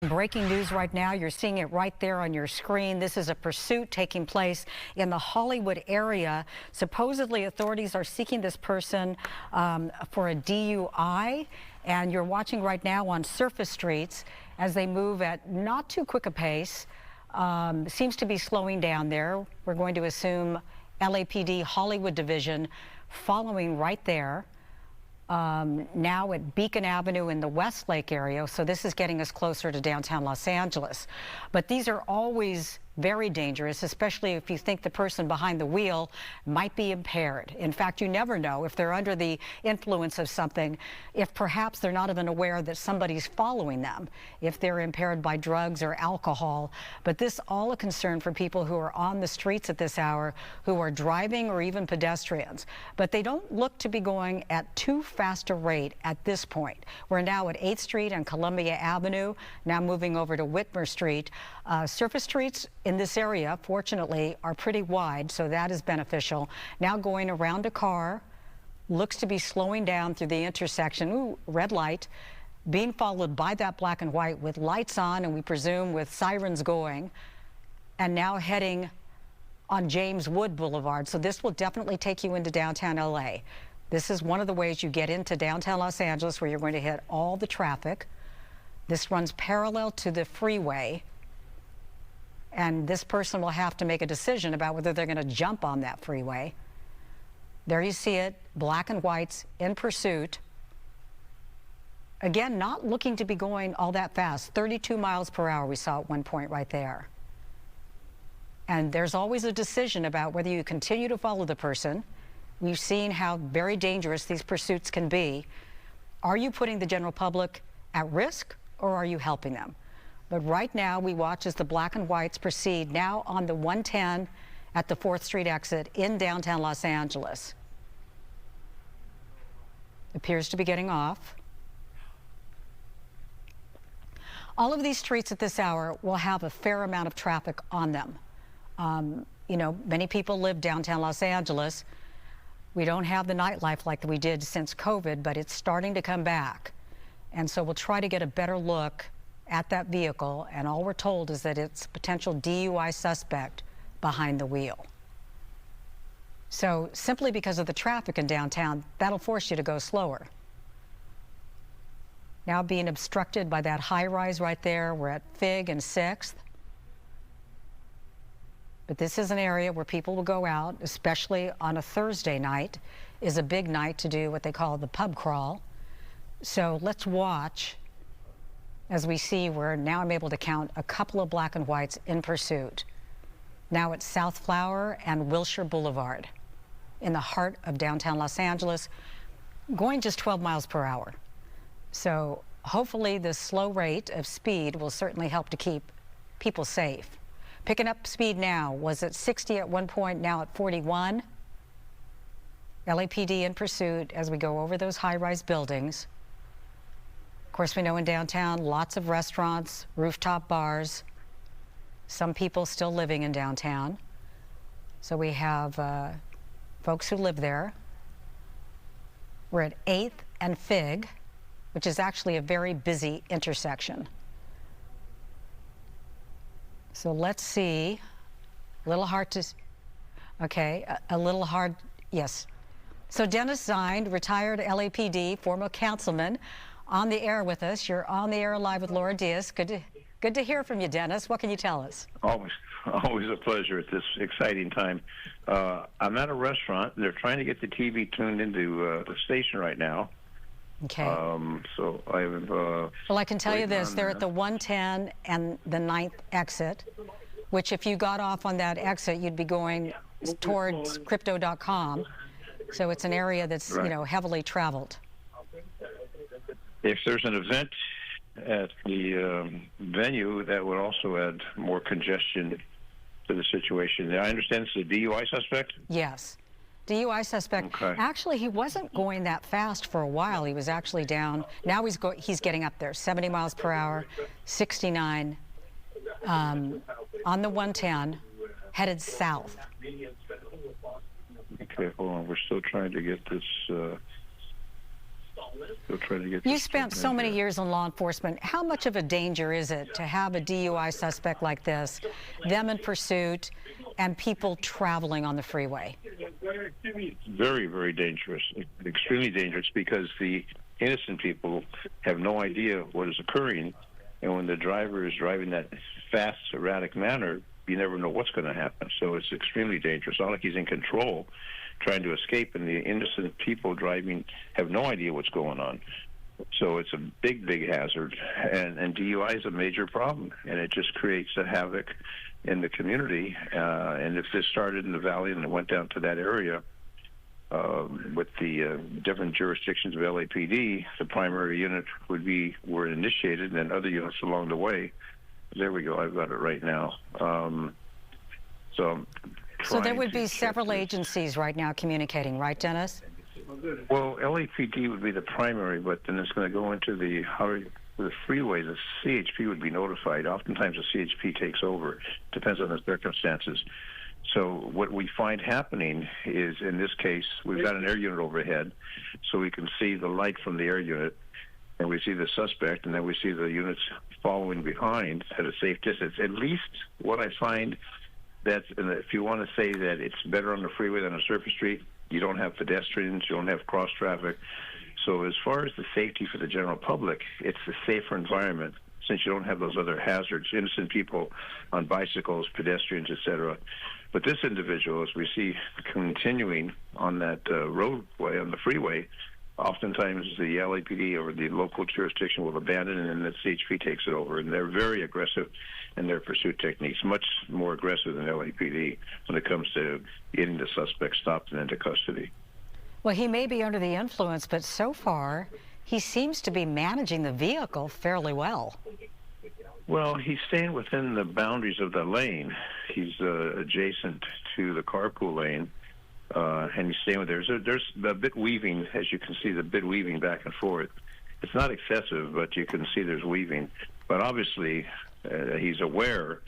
Breaking news right now. You're seeing it right there on your screen. This is a pursuit taking place in the Hollywood area. Supposedly, authorities are seeking this person for a DUI. And you're watching right now on surface streets as they move at not too quick a pace. Seems to be slowing down there. We're going to assume LAPD Hollywood Division following right there. Now at Beacon Avenue in the Westlake area, so this is getting us closer to downtown Los Angeles. But these are always very dangerous, especially if you think the person behind the wheel might be impaired. In fact, you never know if they're under the influence of something, if perhaps they're not even aware that somebody's following them, if they're impaired by drugs or alcohol. But this all a concern for people who are on the streets at this hour, who are driving or even pedestrians. But they don't look to be going at too fast a rate at this point. We're now at 8th Street and Columbia Avenue, now moving over to Whitmer Street. Surface streets in this area, fortunately, are pretty wide, so that is beneficial. Now going around a car, looks to be slowing down through the intersection. Ooh, red light, being followed by that black and white with lights on, and we presume with sirens going, and now heading on James Wood Boulevard. So this will definitely take you into downtown LA. This is one of the ways you get into downtown Los Angeles, where you're going to hit all the traffic. This runs parallel to the freeway. And this person will have to make a decision about whether they're going to jump on that freeway. There you see it, black and whites in pursuit. Again, not looking to be going all that fast. 32 miles per hour we saw at one point right there. And there's always a decision about whether you continue to follow the person. We've seen how very dangerous these pursuits can be. Are you putting the general public at risk, or are you helping them? But right now, we watch as the black and whites proceed now on the 110 at the 4th Street exit in downtown Los Angeles. Appears to be getting off. All of these streets at this hour will have a fair amount of traffic on them. You know, many people live downtown Los Angeles. We don't have the nightlife like we did since COVID, but it's starting to come back. And so we'll try to get a better look at that vehicle, and all we're told is that it's a potential DUI suspect behind the wheel. So simply because of the traffic in downtown, that'll force you to go slower. Now being obstructed by that high rise right there. We're at Fig and 6th. But this is an area where people will go out, especially on a Thursday night, is a big night to do what they call the pub crawl. So let's watch as we see where now I'm able to count a couple of black and whites in pursuit. Now it's South Flower and Wilshire Boulevard in the heart of downtown Los Angeles, going just 12 miles per hour. So hopefully this slow rate of speed will certainly help to keep people safe. Picking up speed now, was at 60 at one point, now at 41. LAPD in pursuit as we go over those high-rise buildings. Of course, we know in downtown, lots of restaurants, rooftop bars, some people still living in downtown. So we have folks who live there. We're at 8th and Fig, which is actually a very busy intersection. So let's see, a little hard to, okay, a little hard, yes. So Dennis Zind, retired LAPD, former councilman, on the air with us. You're on the air live with Laura Diaz. Good to hear from you, Dennis. What can you tell us? Always a pleasure at this exciting time. I'm at a restaurant. They're trying to get the TV tuned into the station right now. Okay. So I've well, I can tell you this. They're at the 110 and the 9th exit, which if you got off on that exit, you'd be going towards crypto.com. So it's an area that's, right, you know, heavily traveled. If there's an event at the venue, that would also add more congestion to the situation. I understand it's a DUI suspect? Yes. DUI suspect. Okay. Actually, he wasn't going that fast for a while. He was actually down. Now he's getting up there, 70 miles per hour, 69 on the 110, headed south. Okay, hold on. We're still trying to get this We'll try to get. You spent so many years in law enforcement. How much of a danger is it to have a DUI suspect like this, them in pursuit, and people traveling on the freeway? Very, very dangerous. Extremely dangerous, because the innocent people have no idea what is occurring, and when the driver is driving that fast, erratic manner, you never know what's going to happen. So it's extremely dangerous. Not like he's in control, trying to escape, and the innocent people driving have no idea what's going on. So it's a big, big hazard, and DUI is a major problem, and it just creates a havoc in the community. And if this started in the valley and it went down to that area, with the different jurisdictions of LAPD, the primary unit were initiated, and then other units along the way. There we go. I've got it right now. So there would be several agencies right now communicating, right, Dennis? Well, LAPD would be the primary, but then it's going to go into the freeway. The CHP would be notified. Oftentimes the CHP takes over. Depends on the circumstances. So what we find happening is, in this case, we've got an air unit overhead, so we can see the light from the air unit, and we see the suspect, and then we see the units following behind at a safe distance. At least what I find, that if you want to say that it's better on the freeway than a surface street, you don't have pedestrians, you don't have cross traffic. So as far as the safety for the general public, it's a safer environment, since you don't have those other hazards, innocent people on bicycles, pedestrians, etc. But this individual, as we see continuing on that roadway, on the freeway, oftentimes the LAPD or the local jurisdiction will abandon it, and the CHP takes it over. And they're very aggressive in their pursuit techniques, much more aggressive than LAPD when it comes to getting the suspect stopped and into custody. Well, he may be under the influence, but so far he seems to be managing the vehicle fairly well. Well, he's staying within the boundaries of the lane. He's adjacent to the carpool lane, and he's staying with there. There's a bit weaving, as you can see, the bit weaving back and forth. It's not excessive, but you can see there's weaving. But obviously, he's aware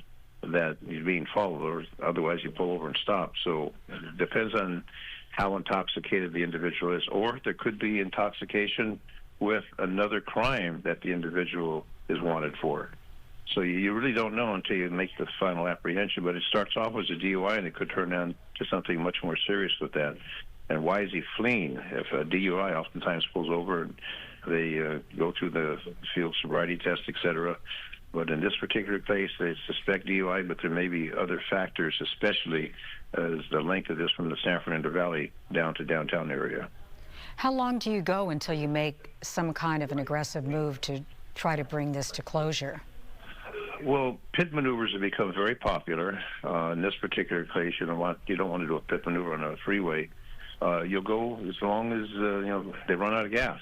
that he's being followed, or otherwise you pull over and stop. So it depends on how intoxicated the individual is, or there could be intoxication with another crime that the individual is wanted for. So you really don't know until you make the final apprehension, but it starts off as a DUI, and it could turn down to something much more serious with that. And why is he fleeing? If a DUI oftentimes pulls over and they go through the field sobriety test, etc. But in this particular case, they suspect DUI, but there may be other factors, especially as the length of this from the San Fernando Valley down to downtown area. How long do you go until you make some kind of an aggressive move to try to bring this to closure? Well, pit maneuvers have become very popular. In this particular case, you don't want to do a pit maneuver on a freeway. You'll go as long as they run out of gas.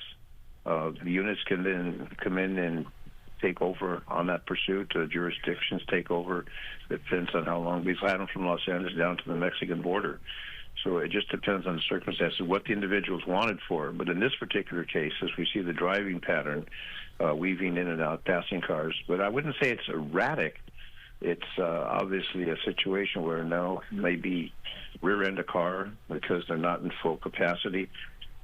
The units can then come in and take over on that pursuit. Jurisdictions take over. It depends on how long. We've had them from Los Angeles down to the Mexican border. So it just depends on the circumstances, what the individual's wanted for. But in this particular case, as we see the driving pattern, weaving in and out, passing cars. But I wouldn't say it's erratic. It's obviously a situation where now maybe rear-end a car because they're not in full capacity.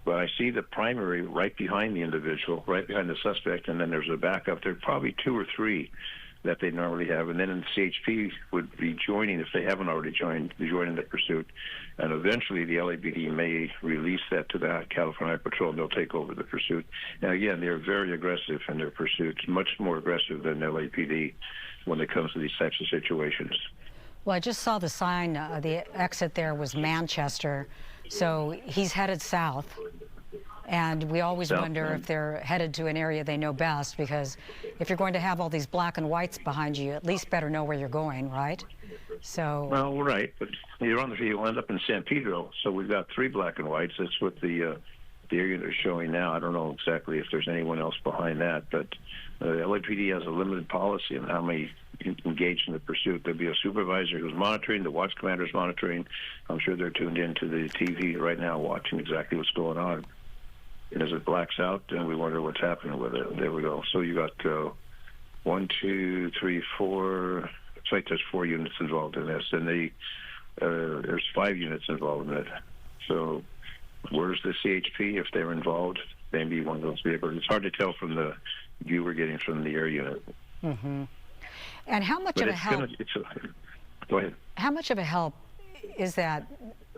But I see the primary right behind the individual, right behind the suspect, and then there's a backup. There are probably two or three that they normally have, and then the CHP would be joining, if they haven't already joined the pursuit, and eventually the LAPD may release that to the California Patrol, and they'll take over the pursuit. And again, they're very aggressive in their pursuits, much more aggressive than LAPD when it comes to these types of situations. Well, I just saw the sign, the exit there was Manchester, so he's headed south. And we always wonder if they're headed to an area they know best, because if you're going to have all these black and whites behind you, at least better know where you're going, right? So. Well, right, but you'll end up in San Pedro. So we've got 3 black and whites. That's what the area they're showing now. I don't know exactly if there's anyone else behind that, but LAPD has a limited policy on how many engage in the pursuit. There'll be a supervisor who's monitoring, the watch commander's monitoring. I'm sure they're tuned into the TV right now watching exactly what's going on. And as it blacks out, then we wonder what's happening with it. There we go. So you got 1, 2, 3, 4. It's like there's 4 units involved in this, and there's 5 units involved in it. So where's the CHP if they're involved? may be one of those vehicles. It's hard to tell from the view we're getting from the air unit. Mm-hmm. And how much But of a help? Go ahead. How much of a help is that,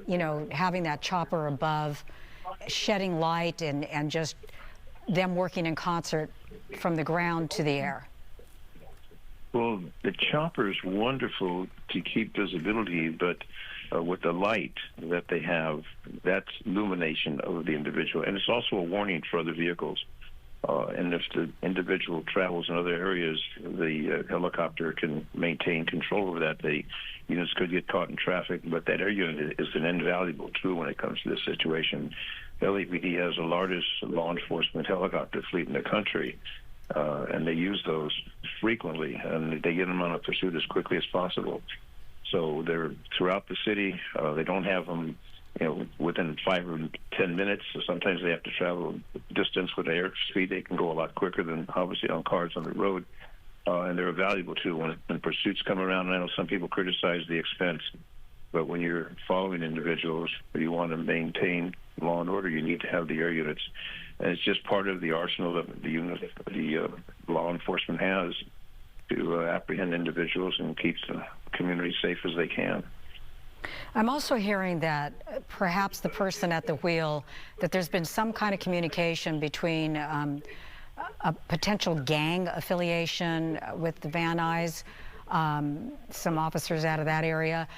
you know, having that chopper above, shedding light and just them working in concert from the ground to the air? Well, the chopper is wonderful to keep visibility, but with the light that they have, that's illumination of the individual. And it's also a warning for other vehicles. And if the individual travels in other areas, the helicopter can maintain control over that. The units could get caught in traffic, but that air unit is an invaluable tool when it comes to this situation. LAPD has the largest law enforcement helicopter fleet in the country, and they use those frequently, and they get them on a pursuit as quickly as possible. So they're throughout the city. They don't have them, you know, within 5 or 10 minutes. So sometimes they have to travel distance with air speed. They can go a lot quicker than obviously on cars on the road, and they're a valuable tool when pursuits come around. And I know some people criticize the expense, but when you're following individuals, you want to maintain law and order, you need to have the air units, and it's just part of the arsenal that the law enforcement has to apprehend individuals and keep the community safe as they can. I'm also hearing that perhaps the person at the wheel, that there's been some kind of communication between a potential gang affiliation with the Van Nuys, some officers out of that area.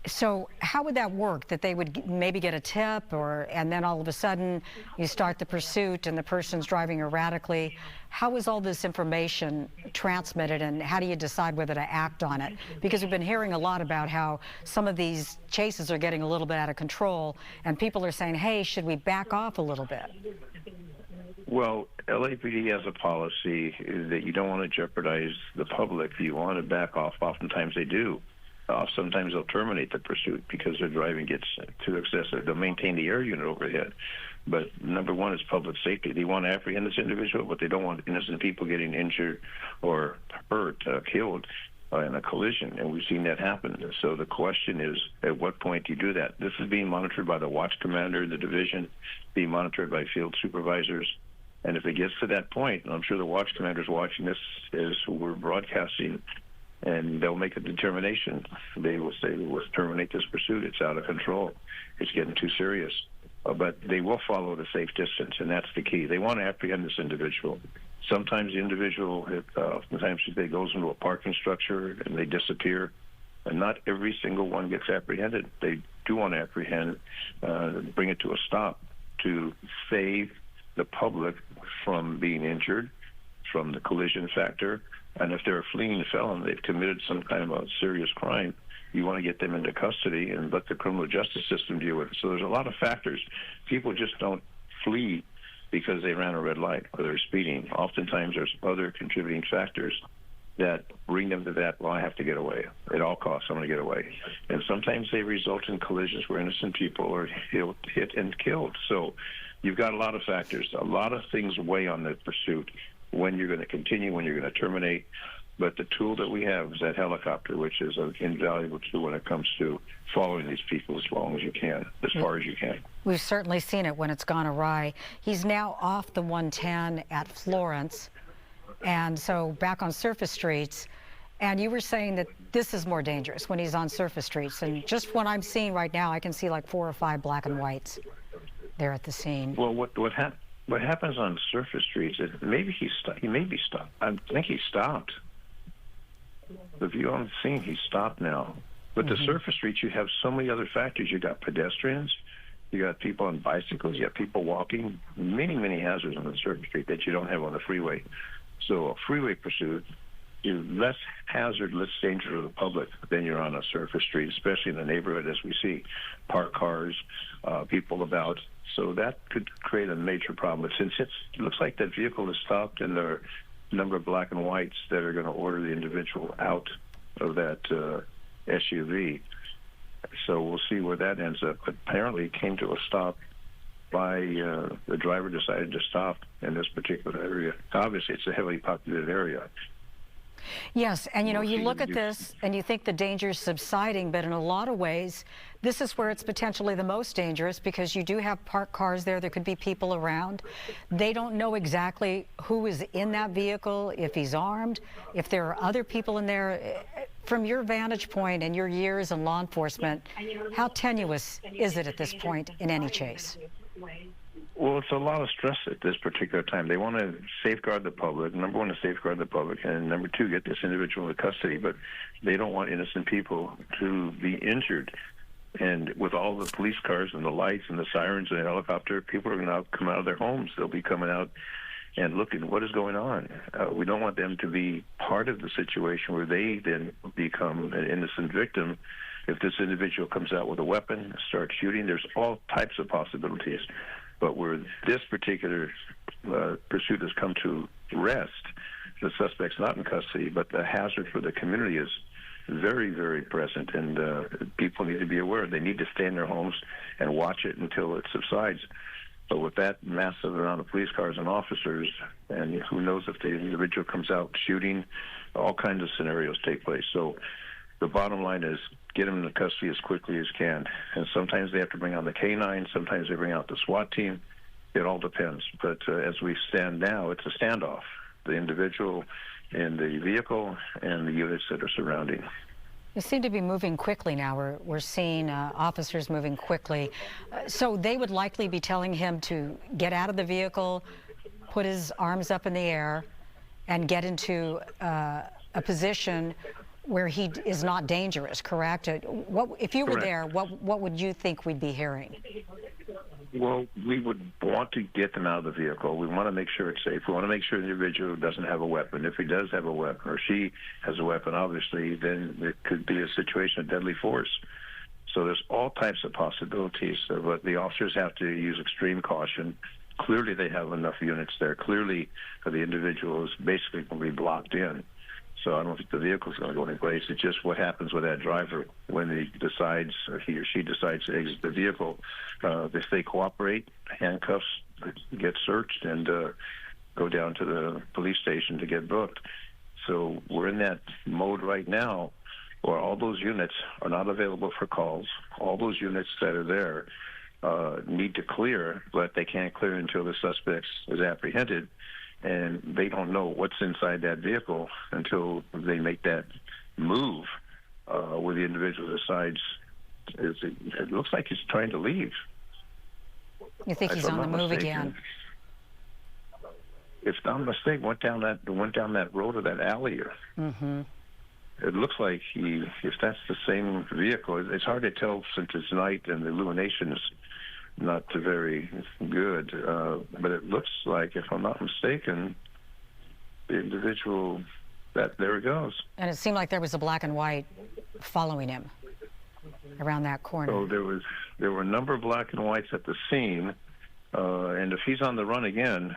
So how would that work? That they would maybe get a tip, and then all of a sudden you start the pursuit and the person's driving erratically. How is all this information transmitted, and how do you decide whether to act on it? Because we've been hearing a lot about how some of these chases are getting a little bit out of control, and people are saying, hey, should we back off a little bit? Well, LAPD has a policy that you don't want to jeopardize the public. You want to back off. Oftentimes they do. Sometimes they'll terminate the pursuit because their driving gets too excessive. They'll maintain the air unit overhead. But number one is public safety. They want to apprehend this individual, but they don't want innocent people getting injured or hurt, killed in a collision. And we've seen that happen. So the question is, at what point do you do that? This is being monitored by the watch commander in the division, being monitored by field supervisors. And if it gets to that point, and I'm sure the watch commander is watching this as we're broadcasting, and they'll make a determination. They will say, let's terminate this pursuit. It's out of control. It's getting too serious. But they will follow the safe distance, and that's the key. They want to apprehend this individual. Sometimes the individual, sometimes they goes into a parking structure and they disappear, and not every single one gets apprehended. They do want to apprehend, bring it to a stop to save the public from being injured, from the collision factor. And if they're a fleeing felon, they've committed some kind of a serious crime, you want to get them into custody and let the criminal justice system deal with it. So there's a lot of factors. People just don't flee because they ran a red light or they're speeding. Oftentimes there's other contributing factors that bring them to that, well, I have to get away. At all costs, I'm going to get away. And sometimes they result in collisions where innocent people are hit and killed. So you've got a lot of factors. A lot of things weigh on the pursuit, when you're going to continue, when you're going to terminate. But the tool that we have is that helicopter, which is an invaluable tool when it comes to following these people as long as you can, as far as you can. We've certainly seen it when it's gone awry. He's now off the 110 at Florence, and so back on surface streets. And you were saying that this is more dangerous when he's on surface streets. And just what I'm seeing right now, I can see like 4 or 5 black and whites there at the scene. Well, what happens on surface streets is maybe he may be stopped. I think he stopped. The view on the scene, he stopped now. But the surface streets, you have so many other factors. You got pedestrians, you got people on bicycles, you got people walking. Many hazards on the surface street that you don't have on the freeway. So a freeway pursuit is less hazard, less danger to the public than you're on a surface street, especially in the neighborhood as we see parked cars, people about. So that could create a major problem. But since it looks like that vehicle is stopped and there are a number of black and whites that are going to order the individual out of that SUV. So we'll see where that ends up. But apparently it came to a stop by the driver decided to stop in this particular area. Obviously, it's a heavily populated area. Yes, and you know, We'll you see look them at do. this and you think the danger is subsiding, but in a lot of ways, this is where it's potentially the most dangerous because you do have parked cars there. There could be people around. They don't know exactly who is in that vehicle, if he's armed, if there are other people in there. From your vantage point and your years in law enforcement, how tenuous is it at this point in any chase? Well, it's a lot of stress at this particular time. They want to safeguard the public. Number one, to safeguard the public, and number two, get this individual into custody. But they don't want innocent people to be injured. And with all the police cars and the lights and the sirens and the helicopter, people are going to come out of their homes. They'll be coming out and looking what is going on. We don't want them to be part of the situation where they then become an innocent victim. If this individual comes out with a weapon, starts shooting, there's all types of possibilities. But where this particular pursuit has come to rest, the suspect's not in custody, but the hazard for the community is very, very present, and people need to be aware. They need to stay in their homes and watch it until it subsides. But with that massive amount of police cars and officers, and who knows if the individual comes out shooting, all kinds of scenarios take place. So the bottom line is get them into custody as quickly as can. And sometimes they have to bring out the K-9, sometimes they bring out the SWAT team. It all depends. But as we stand now, it's a standoff. The individual in the vehicle and the units that are surrounding. They seem to be moving quickly now. We're seeing officers moving quickly. So they would likely be telling him to get out of the vehicle, put his arms up in the air, and get into a position where he is not dangerous, correct? If you were Correct. there, what would you think we'd be hearing? Well, we would want to get them out of the vehicle. We want to make sure it's safe. We want to make sure the individual doesn't have a weapon. If he does have a weapon or she has a weapon, obviously, then it could be a situation of deadly force. So there's all types of possibilities, but the officers have to use extreme caution. Clearly, they have enough units there. Clearly, the individual is basically going to be blocked in. So I don't think the vehicle is going to go any place. It's just what happens with that driver when he decides, or he or she decides to exit the vehicle. If they cooperate, handcuffs get searched and go down to the police station to get booked. So we're in that mode right now where all those units are not available for calls. All those units that are there need to clear, but they can't clear until the suspect is apprehended. And they don't know what's inside that vehicle until they make that move where the individual decides it looks like he's trying to leave. You think he's on the move again? If I'm not mistaken, went down that road or that alley. Mm-hmm. It looks like if that's the same vehicle, it's hard to tell since it's night and the illumination is not very good, but it looks like, if I'm not mistaken, the individual, there it goes. And it seemed like there was a black and white following him around that corner. So there were a number of black and whites at the scene, and if he's on the run again,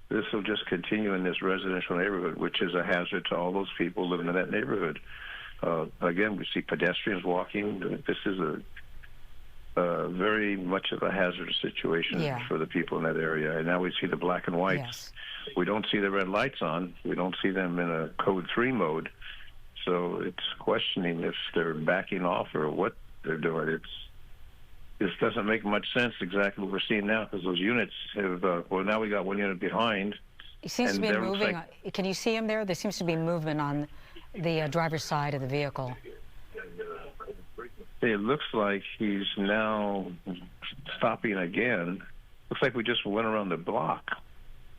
this will just continue in this residential neighborhood, which is a hazard to all those people living in that neighborhood. Again, we see pedestrians walking. This is very much of a hazardous situation for the people in that area. And now we see the black and whites. Yes. We don't see the red lights on. We don't see them in a code 3 mode. So it's questioning if they're backing off or what they're doing. This doesn't make much sense exactly what we're seeing now, because those units have, now we got one unit behind. He seems to be moving. Can you see him there? There seems to be movement on the driver's side of the vehicle. It looks like he's now stopping again. Looks like we just went around the block.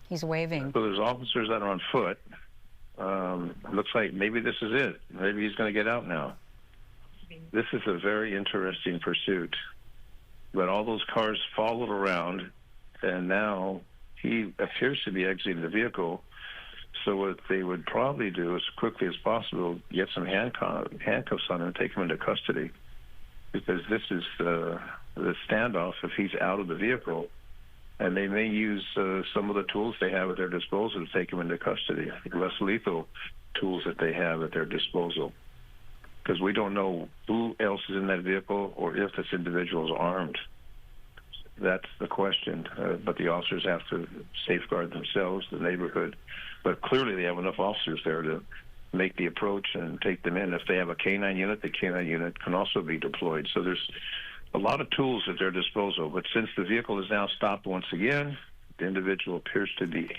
He's waving. So there's officers that are on foot. Looks like maybe this is it. Maybe he's going to get out now. This is a very interesting pursuit. But all those cars followed around, and now he appears to be exiting the vehicle. So what they would probably do as quickly as possible, get some handcuffs on him and take him into custody. Because this is the standoff if he's out of the vehicle, and they may use some of the tools they have at their disposal to take him into custody, less lethal tools that they have at their disposal. Because we don't know who else is in that vehicle or if this individual is armed. That's the question. But the officers have to safeguard themselves, the neighborhood. But clearly they have enough officers there to make the approach and take them in. If they have a canine unit, the canine unit can also be deployed. So there's a lot of tools at their disposal. But since the vehicle is now stopped once again, the individual appears to be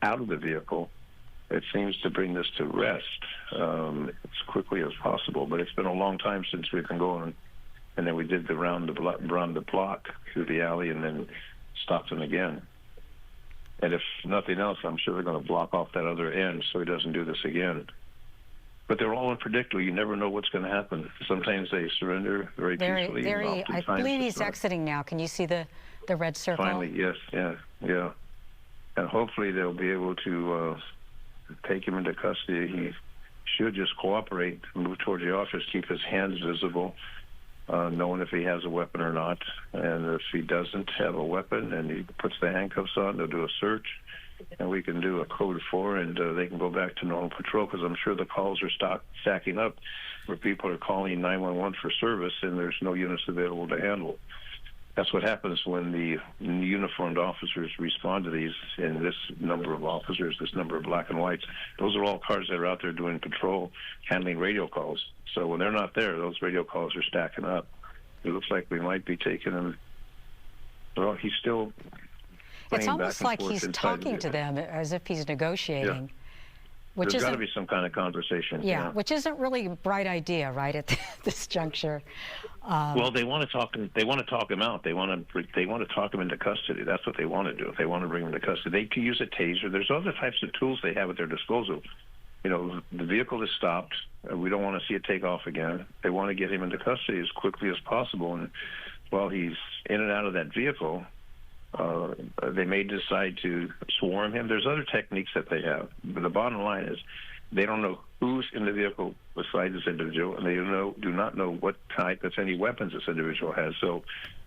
out of the vehicle. It seems to bring this to rest as quickly as possible. But it's been a long time since we've been going, and then we did the round the block through the alley and then stopped him again. And if nothing else, I'm sure they're going to block off that other end so he doesn't do this again. But they're all unpredictable. You never know what's going to happen. Sometimes they surrender very peacefully. I believe he's exiting now. Can you see the red circle? Finally, yes, yeah. And hopefully they'll be able to take him into custody. He should just cooperate, move towards the office, keep his hands visible, knowing if he has a weapon or not. And if he doesn't have a weapon and he puts the handcuffs on, they'll do a search, and we can do a code 4, and they can go back to normal patrol, because I'm sure the calls are stacking up where people are calling 911 for service and there's no units available to handle. That's what happens when the uniformed officers respond to these, and this number of officers, this number of black and whites. Those are all cars that are out there doing patrol, handling radio calls. So when they're not there, those radio calls are stacking up. It looks like we might be taking him. Well, he's still. It's almost like he's talking to them as if he's negotiating. Yeah. There's got to be some kind of conversation. Yeah, which isn't really a bright idea, right, at this juncture. Well, they want to talk. They want to talk him out. They want to talk him into custody. That's what they want to do. They want to bring him to custody. They can use a taser. There's other types of tools they have at their disposal. You know, the vehicle is stopped. We don't want to see it take off again. They want to get him into custody as quickly as possible. And while he's in and out of that vehicle, they may decide to swarm him. There's other techniques that they have. But the bottom line is they don't know who's in the vehicle besides this individual, and they do not know what type, if any, weapons this individual has. So,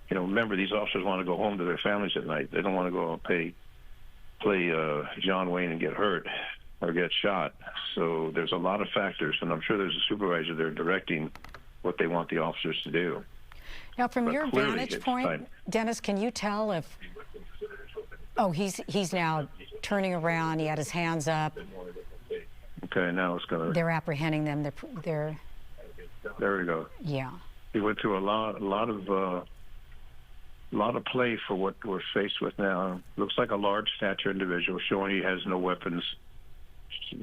you know, remember, these officers want to go home to their families at night. They don't want to go and play John Wayne and get hurt or get shot. So there's a lot of factors, and I'm sure there's a supervisor there directing what they want the officers to do. Now, from your vantage point, Dennis, can you tell if... Oh, he's now turning around. He had his hands up. Okay, now it's going to... They're apprehending them. They're... There we go. Yeah. He went through a lot of play for what we're faced with now. Looks like a large stature individual, showing he has no weapons.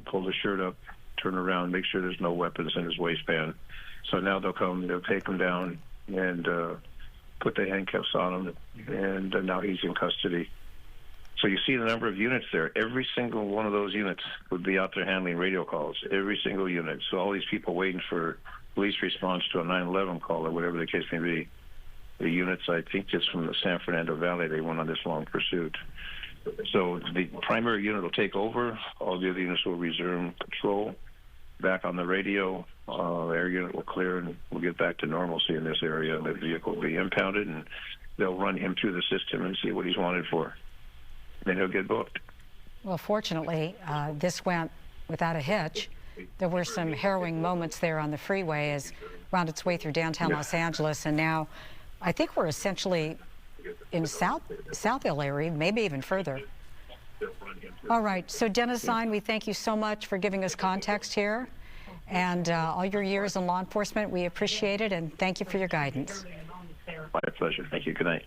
Pull the shirt up, turn around, make sure there's no weapons in his waistband. So now they'll take him down and put the handcuffs on him, and now he's in custody. So you see the number of units there. Every single one of those units would be out there handling radio calls, every single unit. So all these people waiting for police response to a 911 call or whatever the case may be. The units, I think, just from the San Fernando Valley, they went on this long pursuit. So the primary unit will take over. All the other units will resume patrol. Back on the radio, the air unit will clear, and we'll get back to normalcy in this area. The vehicle will be impounded, and they'll run him through the system and see what he's wanted for. Then he'll get booked. Well, fortunately, this went without a hitch. There were some harrowing moments there on the freeway as it wound its way through downtown Los Angeles, and now I think we're essentially in South LA, maybe even further. All right, so Dennis Zine, we thank you so much for giving us context here, and all your years in law enforcement. We appreciate it, and thank you for your guidance. My pleasure. Thank you. Good night.